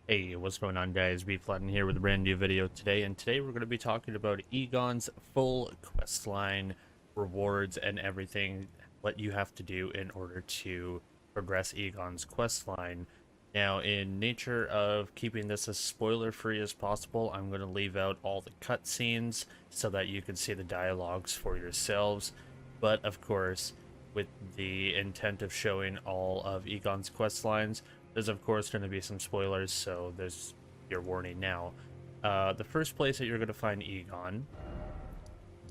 Hey, what's going on, guys? Bflattened here with a brand new video today, and today we're going to be talking about Igon's full quest line, rewards, and everything, what you have to do in order to progress Igon's quest line. Now, in nature of keeping this as spoiler-free as possible, I'm going to leave out all the cutscenes so that you can see the dialogues for yourselves, but of course, with the intent of showing all of Igon's quest lines, there's of course going to be some spoilers, so there's your warning now. The first place that you're going to find Igon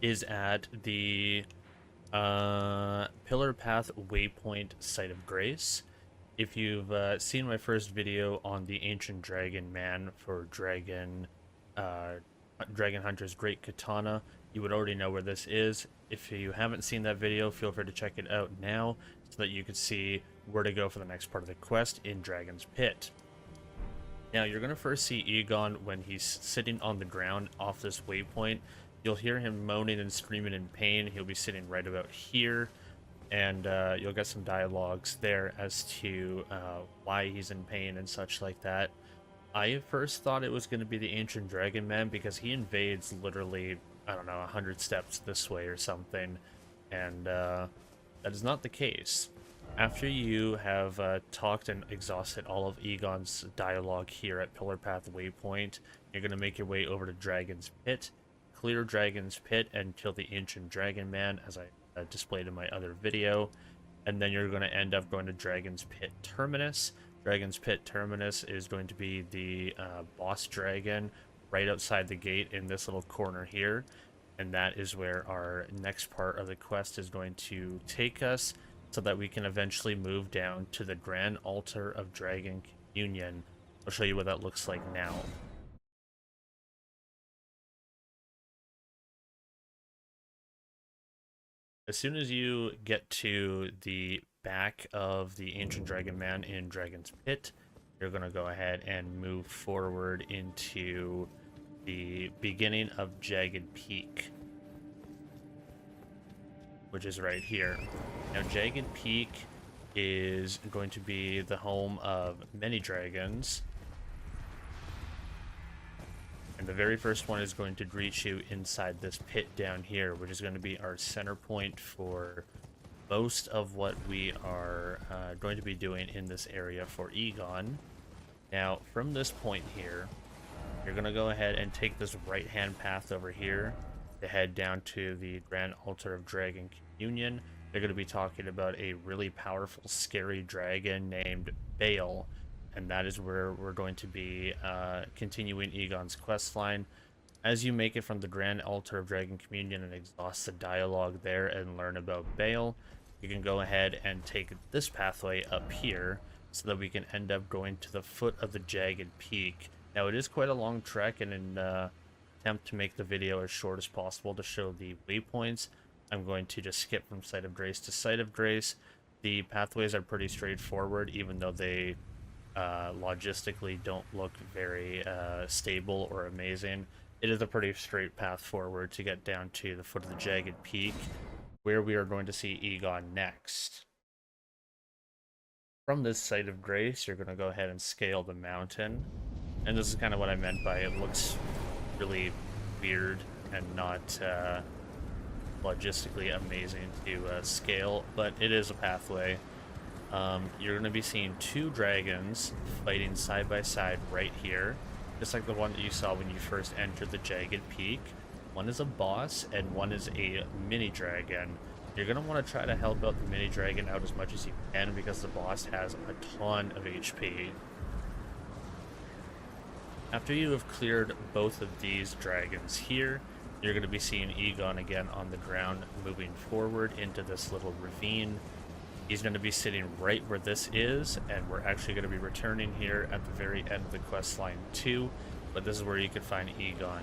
is at the Pillar Path Waypoint Site of Grace. If you've seen my first video on the Ancient Dragon Man for Dragon Hunter's Great Katana, you would already know where this is. If you haven't seen that video, feel free to check it out now so that you can see where to go for the next part of the quest in Dragon's Pit. Now, you're going to first see Igon when he's sitting on the ground off this waypoint. You'll hear him moaning and screaming in pain. He'll be sitting right about here, and you'll get some dialogues there as to why he's in pain and such like that. I first thought it was going to be the Ancient Dragon Man because he invades literally, I don't know, 100 steps this way or something, and that is not the case. After you have talked and exhausted all of Igon's dialogue here at Pillar Path Waypoint, you're going to make your way over to Dragon's Pit, clear Dragon's Pit, and kill the Ancient Dragon Man, as I displayed in my other video, and then you're going to end up going to Dragon's Pit Terminus. Dragon's Pit Terminus is going to be the boss dragon right outside the gate in this little corner here, and that is where our next part of the quest is going to take us, so that we can eventually move down to the Grand Altar of Dragon Communion. I'll show you what that looks like now. As soon as you get to the back of the Ancient Dragon Man in Dragon's Pit, you're going to go ahead and move forward into the beginning of Jagged Peak, which is right here. Now, Jagged Peak is going to be the home of many dragons, and the very first one is going to greet you inside this pit down here, which is going to be our center point for most of what we are going to be doing in this area for Igon. Now, from this point here, you're going to go ahead and take this right-hand path over here to head down to the Grand Altar of Dragon Communion. They're going to be talking about a really powerful, scary dragon named Bayle, and that is where we're going to be continuing Igon's quest line. As you make it from the Grand Altar of Dragon Communion and exhaust the dialogue there and learn about Bayle, you can go ahead and take this pathway up here so that we can end up going to the foot of the Jagged Peak. Now, it is quite a long trek, and in attempt to make the video as short as possible to show the waypoints, I'm going to just skip from Site of Grace to Site of Grace. The pathways are pretty straightforward, even though they logistically don't look very stable or amazing. It is a pretty straight path forward to get down to the foot of the Jagged Peak, where we are going to see Igon next. From this Site of Grace, you're going to go ahead and scale the mountain, and this is kind of what I meant by it looks really weird and not logistically amazing to scale, but it is a pathway. You're going to be seeing two dragons fighting side by side right here, just like the one that you saw when you first entered the Jagged Peak. One is a boss and one is a mini dragon. You're going to want to try to help out the mini dragon out as much as you can because the boss has a ton of HP. After you have cleared both of these dragons here, you're going to be seeing Igon again on the ground, moving forward into this little ravine. He's going to be sitting right where this is, and we're actually going to be returning here at the very end of the quest line too, but this is where you can find Igon.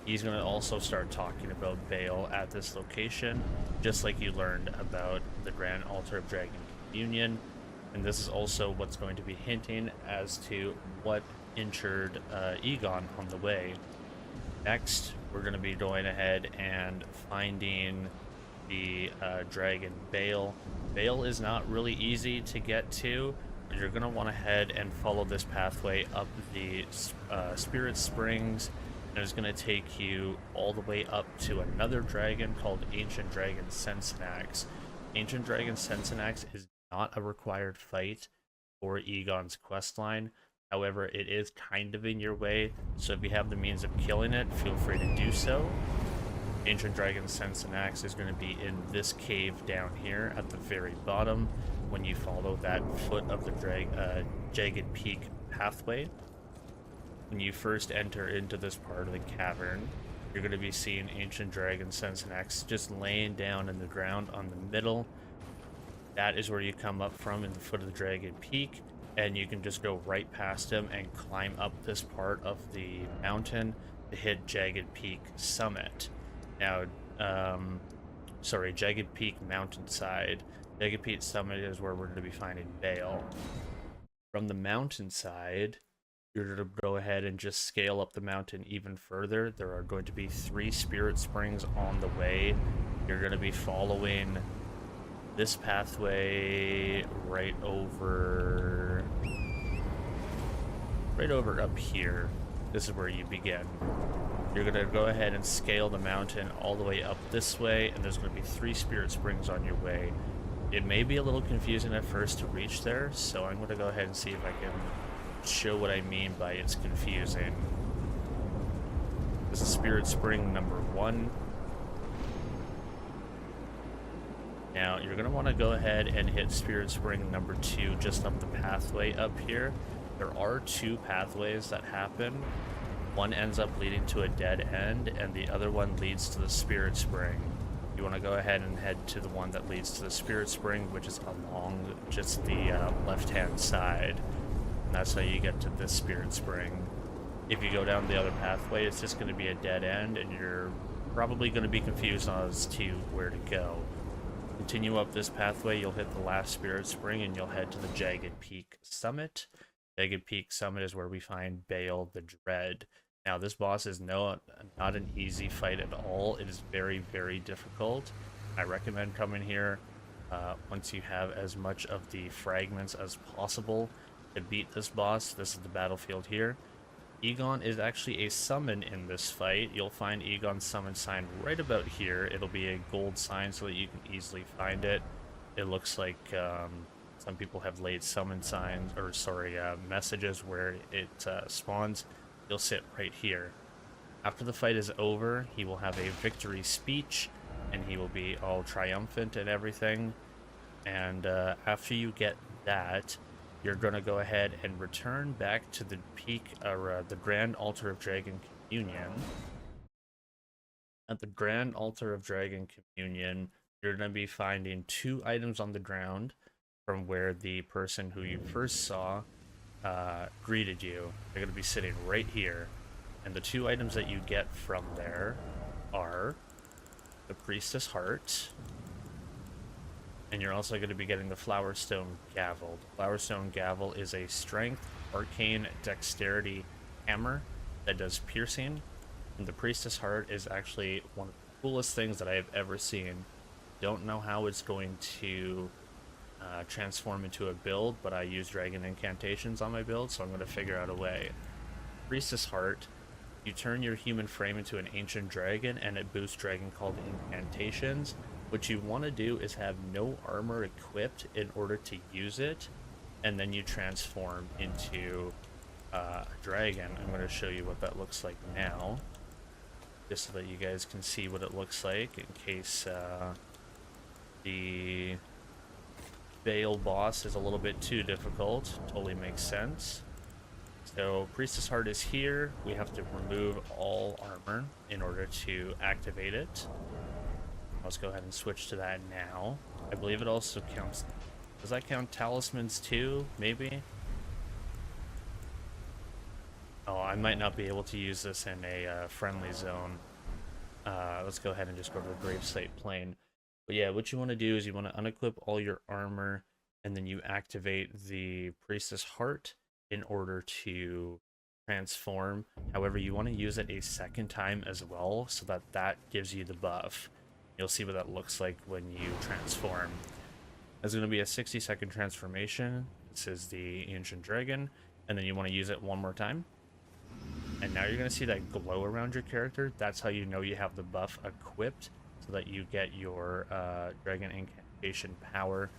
He's going to also start talking about Bayle at this location, just like you learned about the Grand Altar of Dragon Communion, and this is also what's going to be hinting as to what injured Igon on the way. Next, we're going to be going ahead and finding the dragon Bayle. Bayle is not really easy to get to. you're going to want to head and follow this pathway up the Spirit Springs, and it's going to take you all the way up to another dragon called Ancient Dragon Senessax. Ancient Dragon Senessax is not a required fight for Igon's questline. However, it is kind of in your way, so if you have the means of killing it, feel free to do so. Ancient Dragon Senessax is going to be in this cave down here at the very bottom when you follow that foot of the Jagged Peak pathway. When you first enter into this part of the cavern, you're going to be seeing Ancient Dragon Senessax just laying down in the ground on the middle. That is where you come up from in the foot of the Jagged Peak, and you can just go right past him and climb up this part of the mountain to hit Jagged Peak Summit. Now, Jagged Peak Mountainside. Jagged Peak Summit is where we're going to be finding Bayle. From the mountainside, you're going to go ahead and just scale up the mountain even further. There are going to be 3 Spirit Springs on the way. You're going to be following this pathway right over up here. This is where you begin. You're going to go ahead and scale the mountain all the way up this way, and there's going to be 3 Spirit Springs on your way. It may be a little confusing at first to reach there, so I'm going to go ahead and see if I can show what I mean by it's confusing. This is Spirit Spring number 1. Now, you're going to want to go ahead and hit Spirit Spring number 2 just up the pathway up here. There are 2 pathways that happen. One ends up leading to a dead end, and the other one leads to the Spirit Spring. You want to go ahead and head to the one that leads to the Spirit Spring, which is along just the left-hand side. And that's how you get to this Spirit Spring. If you go down the other pathway, it's just going to be a dead end, and you're probably going to be confused as to where to go. Continue up this pathway, you'll hit the last Spirit Spring, and you'll head to the Jagged Peak Summit. Jagged Peak Summit is where we find Bayle The Dread. Now, this boss is not an easy fight at all. It is very, very difficult. I recommend coming here once you have as much of the fragments as possible to beat this boss. This is the battlefield here. Igon is actually a summon in this fight. You'll find Igon's summon sign right about here. It'll be a gold sign so that you can easily find it. It looks like some people have laid summon signs, or messages where it spawns. You'll sit right here. After the fight is over, he will have a victory speech, and he will be all triumphant and everything. And after you get that, you're going to go ahead and return back to the peak, or the Grand Altar of Dragon Communion. At the Grand Altar of Dragon Communion, you're going to be finding 2 items on the ground from where the person who you first saw greeted you. They're going to be sitting right here. And the 2 items that you get from there are the Priestess Heart, and you're also going to be getting the Flowerstone Gavel. The Flowerstone Gavel is a strength, arcane, dexterity hammer that does piercing. And the Priestess Heart is actually one of the coolest things that I have ever seen. Don't know how it's going to transform into a build, but I use dragon incantations on my build, so I'm going to figure out a way. Priestess Heart, you turn your human frame into an ancient dragon, and it boosts dragon called incantations. What you want to do is have no armor equipped in order to use it, and then you transform into a dragon. I'm going to show you what that looks like now, just so that you guys can see what it looks like, in case the Bayle boss is a little bit too difficult. Totally makes sense. So Priestess Heart is here. We have to remove all armor in order to activate it. Let's go ahead and switch to that now. I believe it also counts. Does that count talismans too? Maybe? Oh, I might not be able to use this in a friendly zone. Let's go ahead and just go to the gravesite plane. But yeah, what you want to do is you want to unequip all your armor, and then you activate the Priestess Heart in order to transform. However, you want to use it a second time as well, so that that gives you the buff. You'll see what that looks like when you transform. There's going to be a 60-second transformation. This is the Ancient Dragon, and then you want to use it one more time. And now you're going to see that glow around your character. That's how you know you have the buff equipped, so that you get your Dragon Incantation power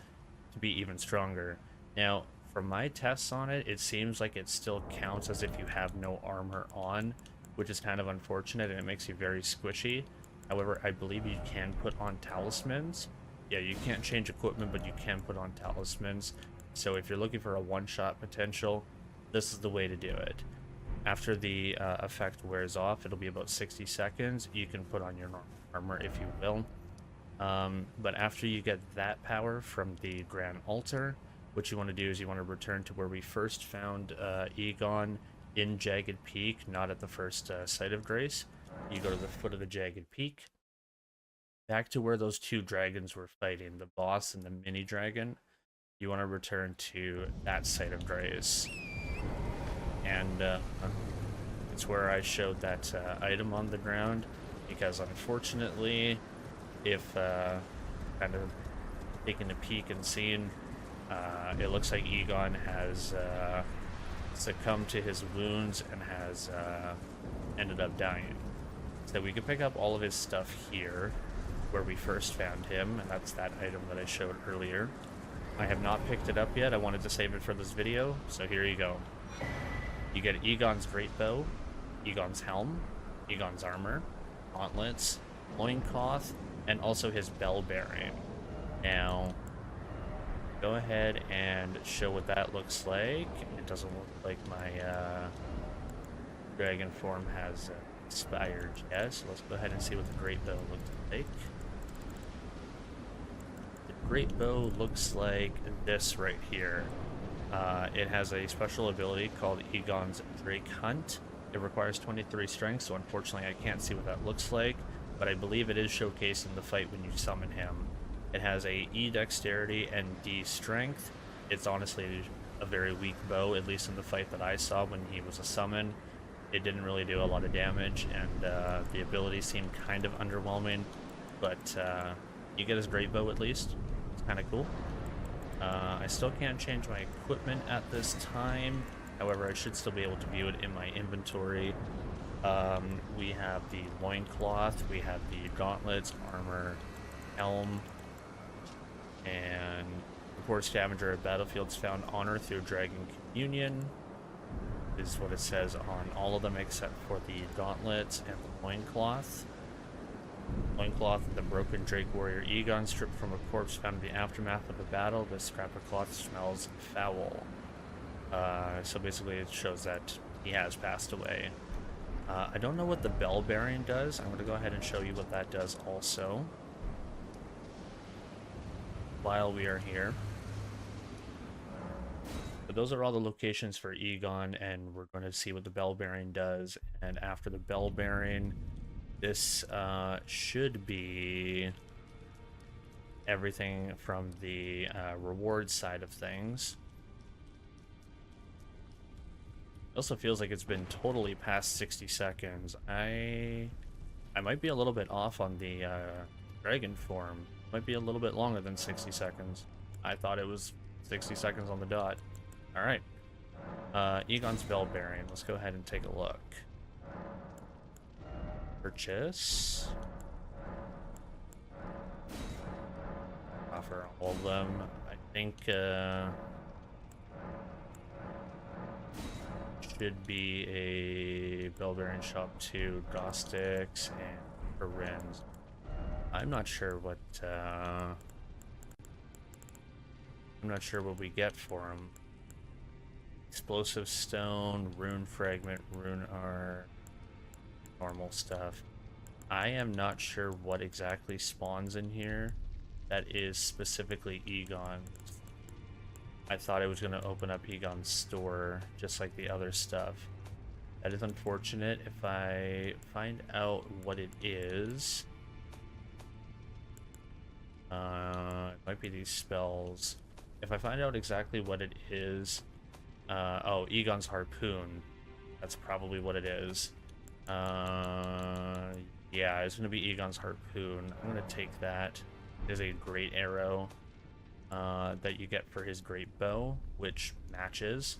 to be even stronger. Now, from my tests on it, it seems like it still counts as if you have no armor on, which is kind of unfortunate, and it makes you very squishy. However, I believe you can put on talismans. Yeah, you can't change equipment, but you can put on talismans. So if you're looking for a one-shot potential, this is the way to do it. After the effect wears off, it'll be about 60 seconds. You can put on your normal armor if you will. But after you get that power from the Grand Altar, what you want to do is you want to return to where we first found Igon in Jagged Peak, not at the first site of grace. You go to the foot of the Jagged Peak, back to where those two dragons were fighting, the boss and the mini dragon. You want to return to that site of grace. And it's where I showed that item on the ground, because unfortunately, if kind of taking a peek and seeing, it looks like Igon has succumbed to his wounds and has ended up dying. So we can pick up all of his stuff here, where we first found him, and that's that item that I showed earlier. I have not picked it up yet. I wanted to save it for this video, so here you go. You get Igon's Greatbow, Igon's Helm, Igon's Armor, Gauntlets, Loincloth, and also his Bell Bearing. Now, go ahead and show what that looks like. It doesn't look like my dragon form has expired yet, so let's go ahead and see what the Greatbow looks like. The Greatbow looks like this right here. It has a special ability called Igon's Drake Hunt. It requires 23 strength, so unfortunately I can't see what that looks like, but I believe it is showcased in the fight when you summon him. It has a E dexterity and D strength. It's honestly a very weak bow, at least in the fight that I saw when he was a summon. It didn't really do a lot of damage, and the ability seemed kind of underwhelming, but you get his great bow at least. It's kind of cool. I still can't change my equipment at this time. However, I should still be able to view it in my inventory. We have the loincloth, we have the gauntlets, armor, helm, and report scavenger at battlefields found honor through Dragon Communion. This is what it says on all of them except for the gauntlets and the loincloth. Loincloth, the broken Drake Warrior Igon stripped from a corpse found in the aftermath of a battle. This scrap of cloth smells foul. So basically it shows that he has passed away. I don't know what the Bell Bearing does. I'm going to go ahead and show you what that does also, while we are here. But those are all the locations for Igon, and we're going to see what the Bell Bearing does. And after the Bell Bearing, this should be everything from the reward side of things. It also feels like it's been totally past 60 seconds. I might be a little bit off on the dragon form. It might be a little bit longer than 60 seconds. I thought it was 60 seconds on the dot. Alright. Igon's Bell Bearing. Let's go ahead and take a look. Purchase. Offer all of them. I think should be a Bell Bearing shop too. Gnostics and Corin's. I'm not sure what we get for them. Explosive stone, rune fragment, rune art, normal stuff. I am not sure what exactly spawns in here that is specifically Igon. I thought it was going to open up Igon's store just like the other stuff. That is unfortunate. If I find out what it is, it might be these spells. If I find out exactly what it is, oh, Igon's Harpoon. That's probably what it is. Yeah, it's going to be Igon's Harpoon. I'm going to take that. It is a great arrow. that you get for his Greatbow, which matches.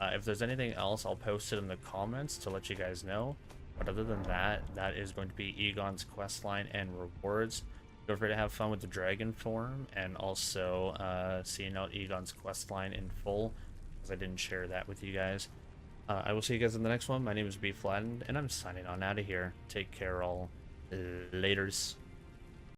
If there's anything else, I'll post it in the comments to let you guys know. But other than that, that is going to be Igon's questline and rewards. Feel free to have fun with the dragon form, and also seeing out Igon's questline in full, because I didn't share that with you guys. I will see you guys in the next one. My name is Bflattened, and I'm signing on out of here. Take care, all. Laters.